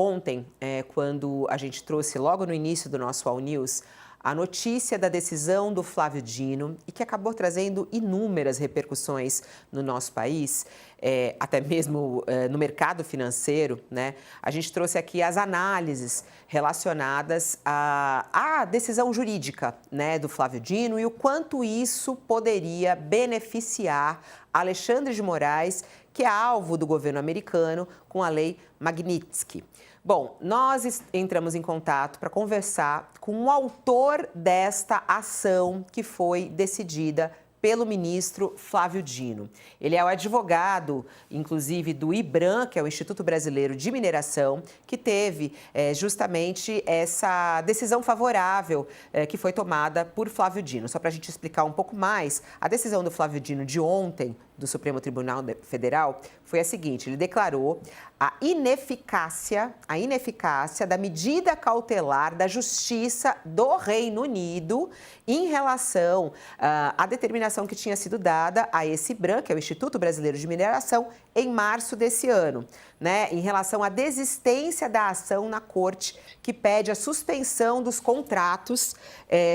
Ontem, quando a gente trouxe logo no início do nosso All News a notícia da decisão do Flávio Dino e que acabou trazendo inúmeras repercussões no nosso país, até mesmo no mercado financeiro, né? A gente trouxe aqui as análises relacionadas à decisão jurídica, né, do Flávio Dino e o quanto isso poderia beneficiar Alexandre de Moraes, que é alvo do governo americano com a lei Magnitsky. Bom, nós entramos em contato para conversar com o autor desta ação que foi decidida pelo ministro Flávio Dino. Ele é o advogado, inclusive, do IBRAM, que é o Instituto Brasileiro de Mineração, que teve justamente essa decisão favorável que foi tomada por Flávio Dino. Só para a gente explicar um pouco mais, a decisão do Flávio Dino de ontem, do Supremo Tribunal Federal, foi a seguinte: ele declarou a ineficácia da medida cautelar da Justiça do Reino Unido em relação à determinação que tinha sido dada a esse IBRAM, que é o Instituto Brasileiro de Mineração, em março desse ano, né, em relação à desistência da ação na Corte que pede a suspensão dos contratos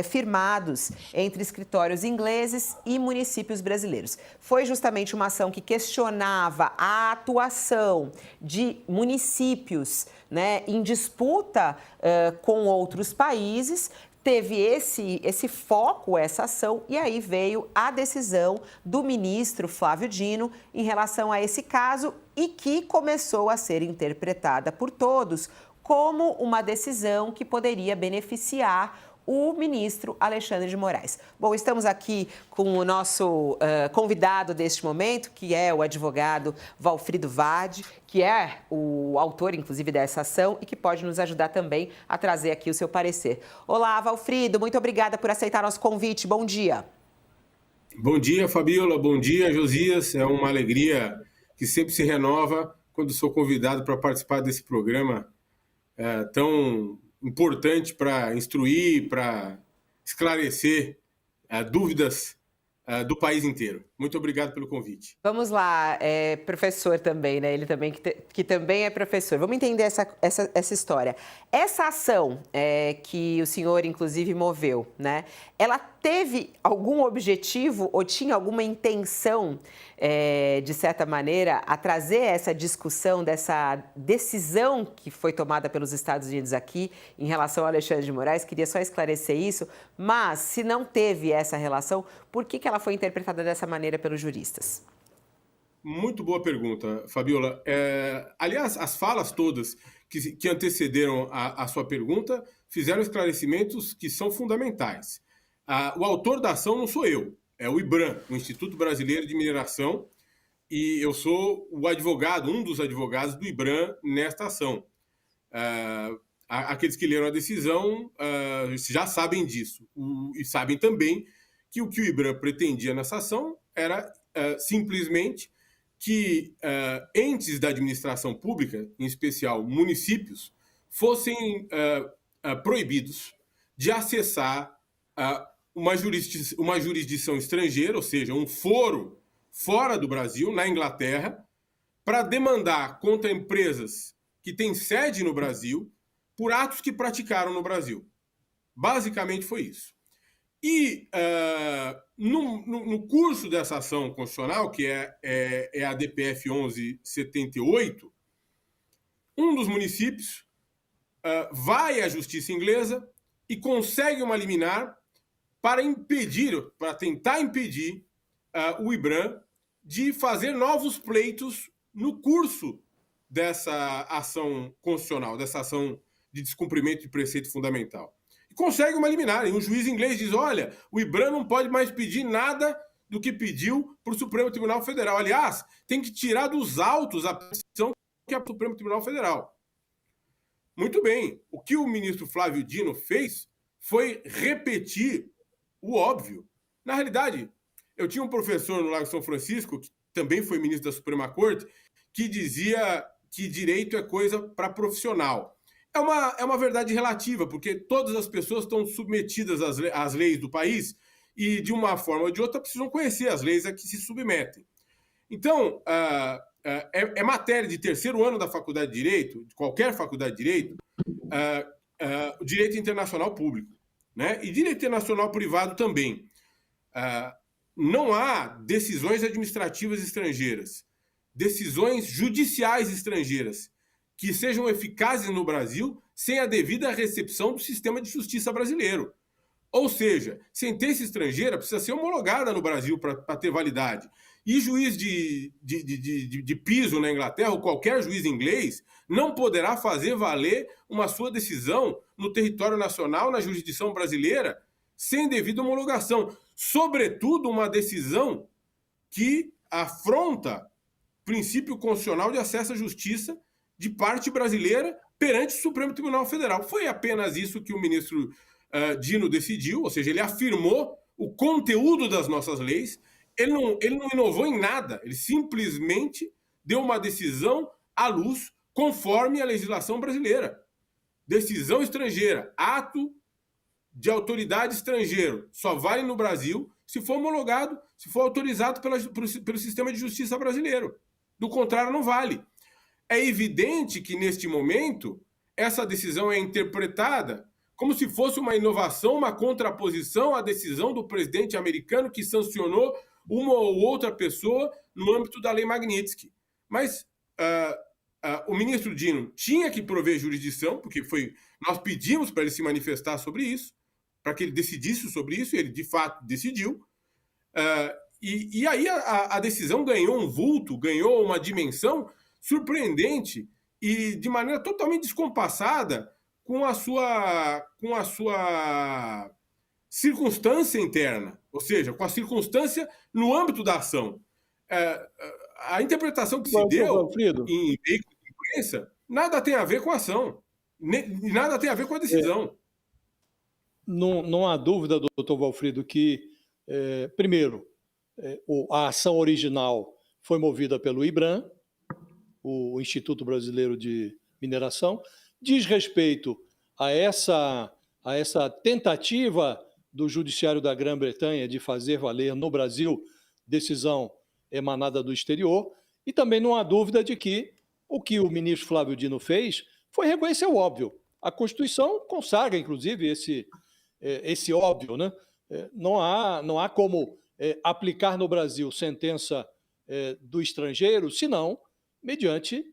firmados entre escritórios ingleses e municípios brasileiros. Foi justamente uma ação que questionava a atuação de municípios, né, em disputa com outros países. Teve esse foco, essa ação, e aí veio a decisão do ministro Flávio Dino em relação a esse caso e que começou a ser interpretada por todos como uma decisão que poderia beneficiar o ministro Alexandre de Moraes. Bom, estamos aqui com o nosso convidado deste momento, que é o advogado Valfrido Vade, que é o autor, inclusive, dessa ação e que pode nos ajudar também a trazer aqui o seu parecer. Olá, Valfrido, muito obrigada por aceitar nosso convite. Bom dia. Bom dia, Fabíola. Bom dia, Josias. É uma alegria que sempre se renova quando sou convidado para participar desse programa tão importante para instruir, para esclarecer dúvidas do país inteiro. Muito obrigado pelo convite. Vamos lá, professor também, né? Ele também, que também é professor. Vamos entender essa história. Essa ação que o senhor, inclusive, moveu, né? Ela teve algum objetivo ou tinha alguma intenção, de certa maneira, a trazer essa discussão dessa decisão que foi tomada pelos Estados Unidos aqui em relação ao Alexandre de Moraes? Queria só esclarecer isso, mas se não teve essa relação, por que ela foi interpretada dessa maneira pelos juristas? Muito boa pergunta, Fabíola. Aliás, as falas todas que antecederam a sua pergunta fizeram esclarecimentos que são fundamentais. O autor da ação não sou eu, é o IBRAM, o Instituto Brasileiro de Mineração, e eu sou o advogado, um dos advogados do IBRAM nesta ação. Aqueles que leram a decisão já sabem disso, e sabem também que o IBRAM pretendia nessa ação era simplesmente que entes da administração pública, em especial municípios, fossem proibidos de acessar uma jurisdição estrangeira, ou seja, um foro fora do Brasil, na Inglaterra, para demandar contra empresas que têm sede no Brasil por atos que praticaram no Brasil. Basicamente foi isso. E no curso dessa ação constitucional, que é a DPF 1178, um dos municípios vai à justiça inglesa e consegue uma liminar para tentar impedir o IBRAM de fazer novos pleitos no curso dessa ação constitucional, dessa ação de descumprimento de preceito fundamental. E consegue uma liminar. E um juiz inglês diz, olha, o IBRAM não pode mais pedir nada do que pediu para o Supremo Tribunal Federal. Aliás, tem que tirar dos autos a petição que é para o Supremo Tribunal Federal. Muito bem. O que o ministro Flávio Dino fez foi repetir o óbvio. Na realidade, eu tinha um professor no Largo São Francisco, que também foi ministro da Suprema Corte, que dizia que direito é coisa para profissional. É uma verdade relativa, porque todas as pessoas estão submetidas às leis do país e, de uma forma ou de outra, precisam conhecer as leis a que se submetem. Então, é matéria de terceiro ano da faculdade de Direito, de qualquer faculdade de Direito, o direito internacional público, né? E direito internacional privado também. Não há decisões administrativas estrangeiras, decisões judiciais estrangeiras que sejam eficazes no Brasil sem a devida recepção do sistema de justiça brasileiro. Ou seja, sentença estrangeira precisa ser homologada no Brasil para ter validade. E juiz de piso na Inglaterra, ou qualquer juiz inglês, não poderá fazer valer uma sua decisão no território nacional, na jurisdição brasileira, sem devida homologação. Sobretudo, uma decisão que afronta o princípio constitucional de acesso à justiça de parte brasileira perante o Supremo Tribunal Federal. Foi apenas isso que o ministro Dino decidiu, ou seja, ele afirmou o conteúdo das nossas leis. Ele não inovou em nada, ele simplesmente deu uma decisão à luz conforme a legislação brasileira. Decisão estrangeira, ato de autoridade estrangeiro, só vale no Brasil se for homologado, se for autorizado pelo sistema de justiça brasileiro. Do contrário, não vale. É evidente que, neste momento, essa decisão é interpretada como se fosse uma inovação, uma contraposição à decisão do presidente americano que sancionou uma ou outra pessoa no âmbito da Lei Magnitsky. Mas o ministro Dino tinha que prover jurisdição, porque nós pedimos para ele se manifestar sobre isso, para que ele decidisse sobre isso, e ele, de fato, decidiu. E aí a decisão ganhou um vulto, ganhou uma dimensão surpreendente e de maneira totalmente descompassada com a sua circunstância interna, ou seja, com a circunstância no âmbito da ação. A interpretação que se deu em veículos de imprensa nada tem a ver com a ação, nada tem a ver com a decisão. Não há dúvida, doutor Valfrido, que, primeiro, a ação original foi movida pelo IBRAM, o Instituto Brasileiro de Mineração, diz respeito a essa tentativa do Judiciário da Grã-Bretanha de fazer valer no Brasil decisão emanada do exterior, e também não há dúvida de que o que o ministro Flávio Dino fez foi reconhecer o óbvio. A Constituição consagra, inclusive, esse óbvio, né? Não há como aplicar no Brasil sentença do estrangeiro, senão mediante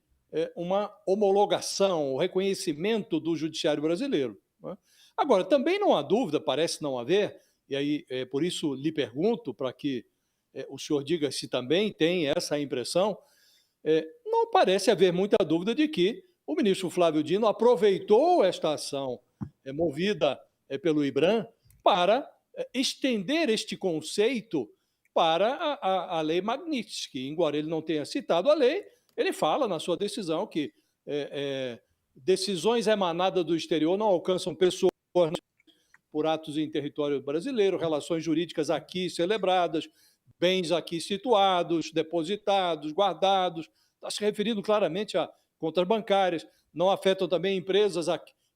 uma homologação, o reconhecimento do judiciário brasileiro, né? Agora, também não há dúvida, parece não haver, e aí por isso lhe pergunto, para que o senhor diga se também tem essa impressão, não parece haver muita dúvida de que o ministro Flávio Dino aproveitou esta ação movida pelo IBRAM para estender este conceito para a Lei Magnitsky. Embora ele não tenha citado a lei, ele fala na sua decisão que decisões emanadas do exterior não alcançam pessoas por atos em território brasileiro, relações jurídicas aqui celebradas, bens aqui situados, depositados, guardados, está se referindo claramente a contas bancárias, não afetam também empresas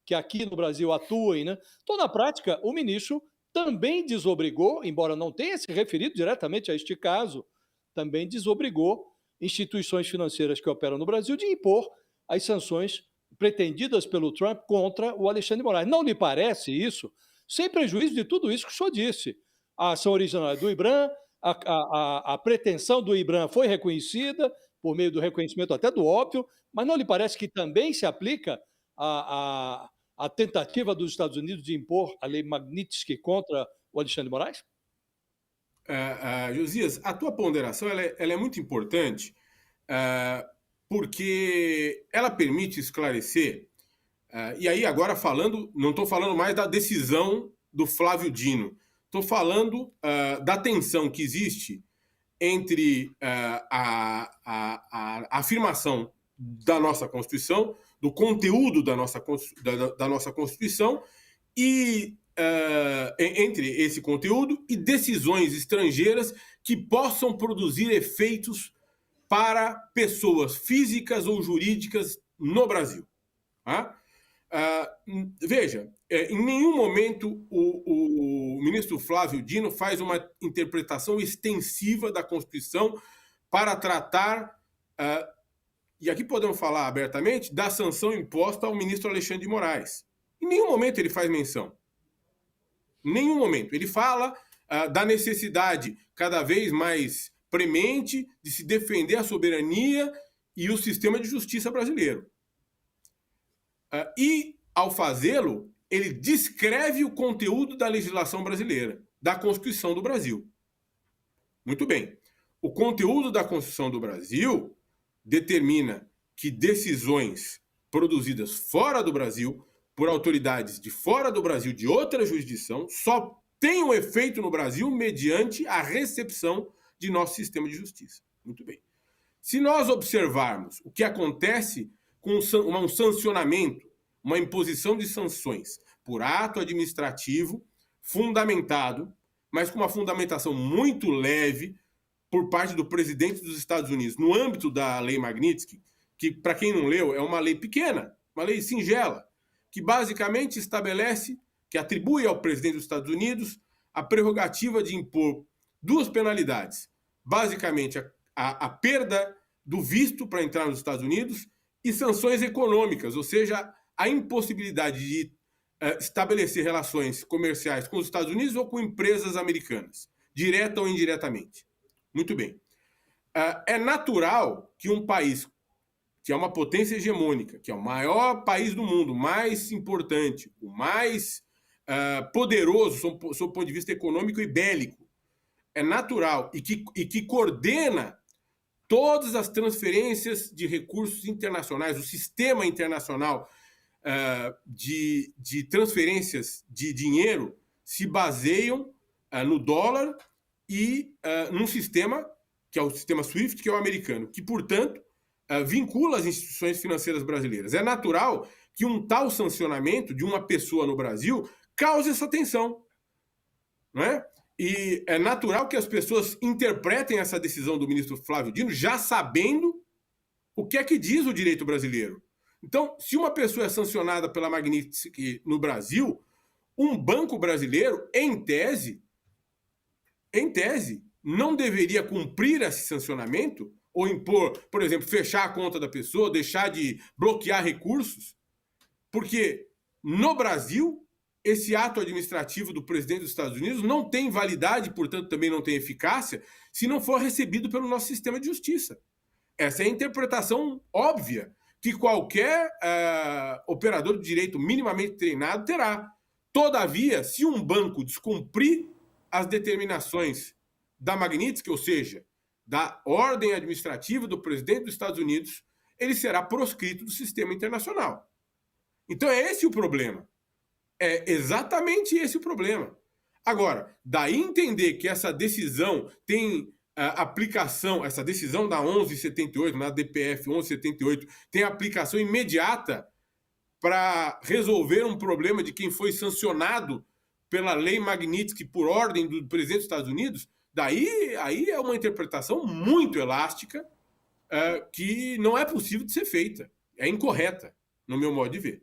que aqui no Brasil atuem, né? Então, na prática, o ministro também desobrigou, embora não tenha se referido diretamente a este caso, também desobrigou instituições financeiras que operam no Brasil de impor as sanções pretendidas pelo Trump contra o Alexandre de Moraes. Não lhe parece isso, sem prejuízo de tudo isso que o senhor disse? A ação original é do IBRAM, a pretensão do IBRAM foi reconhecida por meio do reconhecimento até do óbvio, mas não lhe parece que também se aplica a tentativa dos Estados Unidos de impor a lei Magnitsky contra o Alexandre de Moraes? Josias, a tua ponderação ela é muito importante porque ela permite esclarecer, e aí agora não estou falando mais da decisão do Flávio Dino, estou falando da tensão que existe entre a afirmação da nossa Constituição, do conteúdo da nossa Constituição, e entre esse conteúdo e decisões estrangeiras que possam produzir efeitos para pessoas físicas ou jurídicas no Brasil. Tá? Veja, em nenhum momento o ministro Flávio Dino faz uma interpretação extensiva da Constituição para tratar e aqui podemos falar abertamente, da sanção imposta ao ministro Alexandre de Moraes. Em nenhum momento ele faz menção. Em nenhum momento. Ele fala da necessidade cada vez mais premente de se defender a soberania e o sistema de justiça brasileiro. E, ao fazê-lo, ele descreve o conteúdo da legislação brasileira, da Constituição do Brasil. Muito bem. O conteúdo da Constituição do Brasil determina que decisões produzidas fora do Brasil, por autoridades de fora do Brasil, de outra jurisdição, só tenham efeito no Brasil mediante a recepção de nosso sistema de justiça. Muito bem. Se nós observarmos o que acontece com um sancionamento, uma imposição de sanções por ato administrativo fundamentado, mas com uma fundamentação muito leve por parte do presidente dos Estados Unidos, no âmbito da Lei Magnitsky, que, para quem não leu, é uma lei pequena, uma lei singela, que basicamente estabelece, que atribui ao presidente dos Estados Unidos a prerrogativa de impor duas penalidades. Basicamente, a perda do visto para entrar nos Estados Unidos e sanções econômicas, ou seja, a impossibilidade de estabelecer relações comerciais com os Estados Unidos ou com empresas americanas, direta ou indiretamente. Muito bem. É natural que um país que é uma potência hegemônica, que é o maior país do mundo, o mais importante, o mais poderoso sob o ponto de vista econômico e bélico, é natural e que coordena todas as transferências de recursos internacionais, o sistema internacional de transferências de dinheiro se baseiam no dólar e num sistema, que é o sistema SWIFT, que é o americano, que, portanto, vincula as instituições financeiras brasileiras. É natural que um tal sancionamento de uma pessoa no Brasil cause essa tensão, não é? E é natural que as pessoas interpretem essa decisão do ministro Flávio Dino já sabendo o que é que diz o direito brasileiro. Então, se uma pessoa é sancionada pela Magnitsky no Brasil, um banco brasileiro, em tese, não deveria cumprir esse sancionamento ou impor, por exemplo, fechar a conta da pessoa, deixar de bloquear recursos, porque no Brasil esse ato administrativo do presidente dos Estados Unidos não tem validade, portanto também não tem eficácia, se não for recebido pelo nosso sistema de justiça. Essa é a interpretação óbvia que qualquer operador de direito minimamente treinado terá. Todavia, se um banco descumprir as determinações da Magnitsky, ou seja, da ordem administrativa do presidente dos Estados Unidos, ele será proscrito do sistema internacional. Então é esse o problema. É exatamente esse o problema. Agora, daí entender que essa decisão tem aplicação, essa decisão da 1178, na DPF 1178, tem aplicação imediata para resolver um problema de quem foi sancionado pela lei Magnitsky por ordem do presidente dos Estados Unidos, aí é uma interpretação muito elástica que não é possível de ser feita. É incorreta, no meu modo de ver.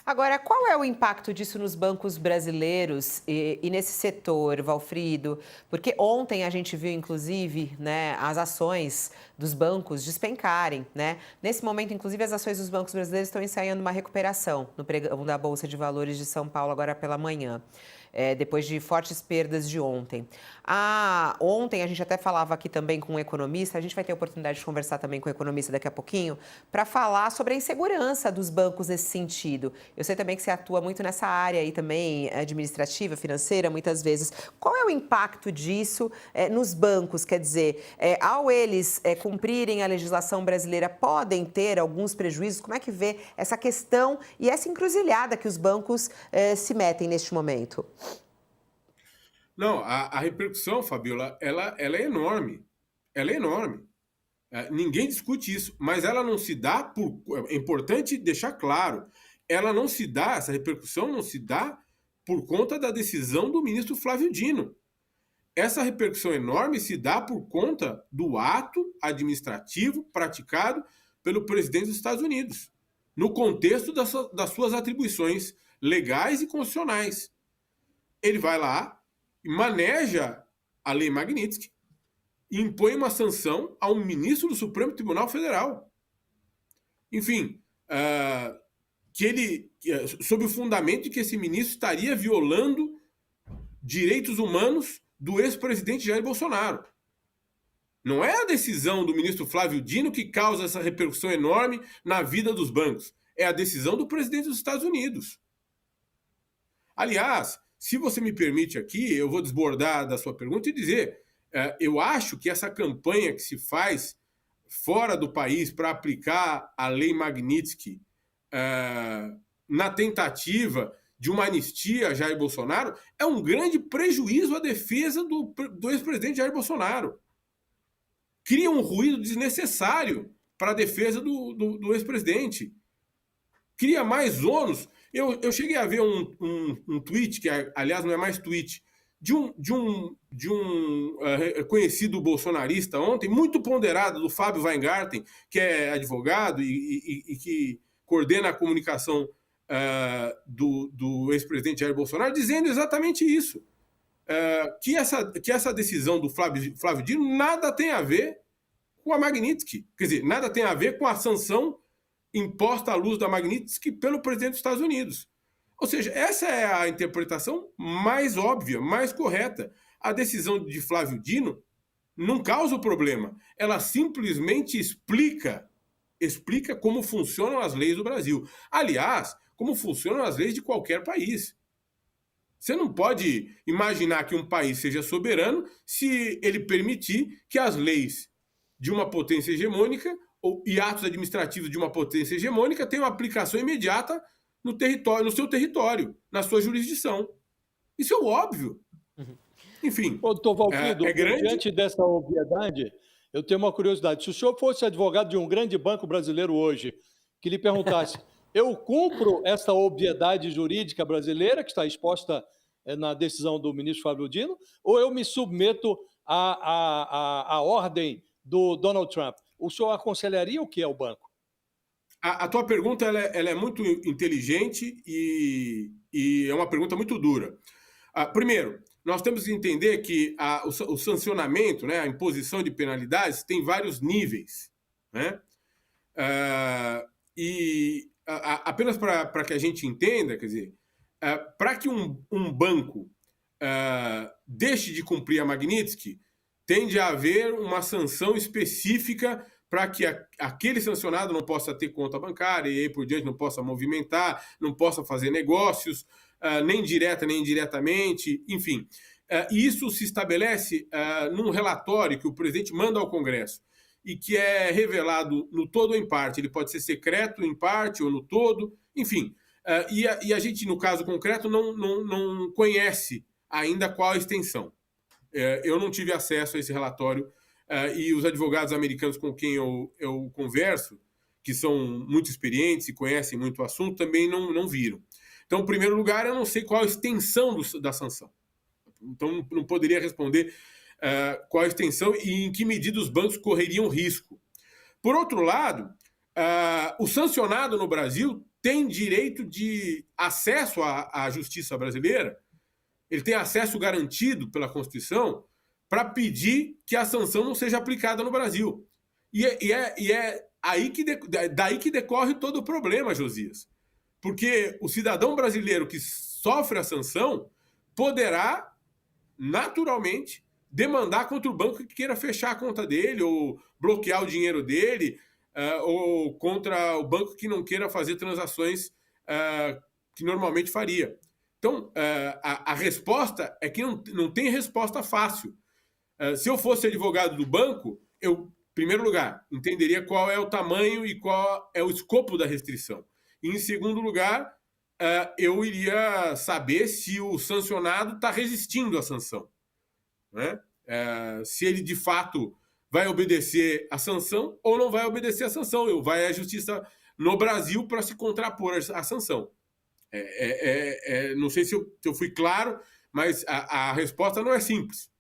Agora, qual é o impacto disso nos bancos brasileiros e nesse setor, Valfrido? Porque ontem a gente viu, inclusive, né, as ações dos bancos despencarem, né? Nesse momento, inclusive, as ações dos bancos brasileiros estão ensaiando uma recuperação no pregão da Bolsa de Valores de São Paulo agora pela manhã. Depois de fortes perdas de ontem. Ontem a gente até falava aqui também com um economista, a gente vai ter a oportunidade de conversar também com o economista daqui a pouquinho, para falar sobre a insegurança dos bancos nesse sentido. Eu sei também que você atua muito nessa área aí também, administrativa, financeira, muitas vezes. Qual é o impacto disso nos bancos? Quer dizer, ao eles cumprirem a legislação brasileira, podem ter alguns prejuízos? Como é que vê essa questão e essa encruzilhada que os bancos se metem neste momento? Não, a repercussão, Fabiola, ela é enorme. Ela é enorme. Ninguém discute isso, mas ela não se dá por... É importante deixar claro, ela não se dá, essa repercussão não se dá por conta da decisão do ministro Flávio Dino. Essa repercussão enorme se dá por conta do ato administrativo praticado pelo presidente dos Estados Unidos, no contexto das suas atribuições legais e constitucionais. Ele vai lá e maneja a lei Magnitsky e impõe uma sanção a um ministro do Supremo Tribunal Federal. Enfim, sob o fundamento de que esse ministro estaria violando direitos humanos do ex-presidente Jair Bolsonaro. Não é a decisão do ministro Flávio Dino que causa essa repercussão enorme na vida dos bancos. É a decisão do presidente dos Estados Unidos. Aliás, se você me permite aqui, eu vou desbordar da sua pergunta e dizer, eu acho que essa campanha que se faz fora do país para aplicar a lei Magnitsky na tentativa de uma anistia a Jair Bolsonaro é um grande prejuízo à defesa do ex-presidente Jair Bolsonaro. Cria um ruído desnecessário para a defesa do ex-presidente. Cria mais ônus. Eu cheguei a ver um tweet, que aliás não é mais tweet, de um conhecido bolsonarista ontem, muito ponderado, do Fábio Weingarten, que é advogado e que coordena a comunicação do ex-presidente Jair Bolsonaro, dizendo exatamente isso. Que essa decisão do Flávio Dino nada tem a ver com a Magnitsky. Quer dizer, nada tem a ver com a sanção imposta à luz da Magnitsky pelo presidente dos Estados Unidos. Ou seja, essa é a interpretação mais óbvia, mais correta. A decisão de Flávio Dino não causa o problema. Ela simplesmente explica como funcionam as leis do Brasil. Aliás, como funcionam as leis de qualquer país. Você não pode imaginar que um país seja soberano se ele permitir que as leis de uma potência hegemônica e atos administrativos de uma potência hegemônica tenham aplicação imediata no seu território, na sua jurisdição. Isso é óbvio. Enfim, doutor Walfrido, grande. Diante dessa obviedade, eu tenho uma curiosidade. Se o senhor fosse advogado de um grande banco brasileiro hoje, que lhe perguntasse, eu cumpro essa obviedade jurídica brasileira que está exposta na decisão do ministro Flávio Dino, ou eu me submeto à ordem do Donald Trump? O senhor aconselharia o que é o banco? A tua pergunta ela é muito inteligente e é uma pergunta muito dura. Primeiro, nós temos que entender que o sancionamento, né, a imposição de penalidades, tem vários níveis. Né? Apenas para que a gente entenda, quer dizer, para que um banco deixe de cumprir a Magnitsky, tende a haver uma sanção específica para que aquele sancionado não possa ter conta bancária e aí por diante não possa movimentar, não possa fazer negócios, nem direta nem indiretamente, enfim. Isso se estabelece num relatório que o presidente manda ao Congresso e que é revelado no todo ou em parte. Ele pode ser secreto em parte ou no todo, enfim. E a gente, no caso concreto, não conhece ainda qual a extensão. Eu não tive acesso a esse relatório e os advogados americanos com quem eu converso, que são muito experientes e conhecem muito o assunto, também não viram. Então, em primeiro lugar, eu não sei qual a extensão da sanção. Então, não poderia responder qual a extensão e em que medida os bancos correriam risco. Por outro lado, o sancionado no Brasil tem direito de acesso à justiça brasileira, ele tem acesso garantido pela Constituição para pedir que a sanção não seja aplicada no Brasil. E é daí que decorre todo o problema, Josias. Porque o cidadão brasileiro que sofre a sanção poderá, naturalmente, demandar contra o banco que queira fechar a conta dele ou bloquear o dinheiro dele, ou contra o banco que não queira fazer transações que normalmente faria. Então, a resposta é que não tem resposta fácil. Se eu fosse advogado do banco, eu, em primeiro lugar, entenderia qual é o tamanho e qual é o escopo da restrição. E, em segundo lugar, eu iria saber se o sancionado está resistindo à sanção. Né? Se ele, de fato, vai obedecer à sanção ou não vai obedecer à sanção. Ou vai à justiça no Brasil para se contrapor à sanção. Não sei se eu fui claro, mas a resposta não é simples.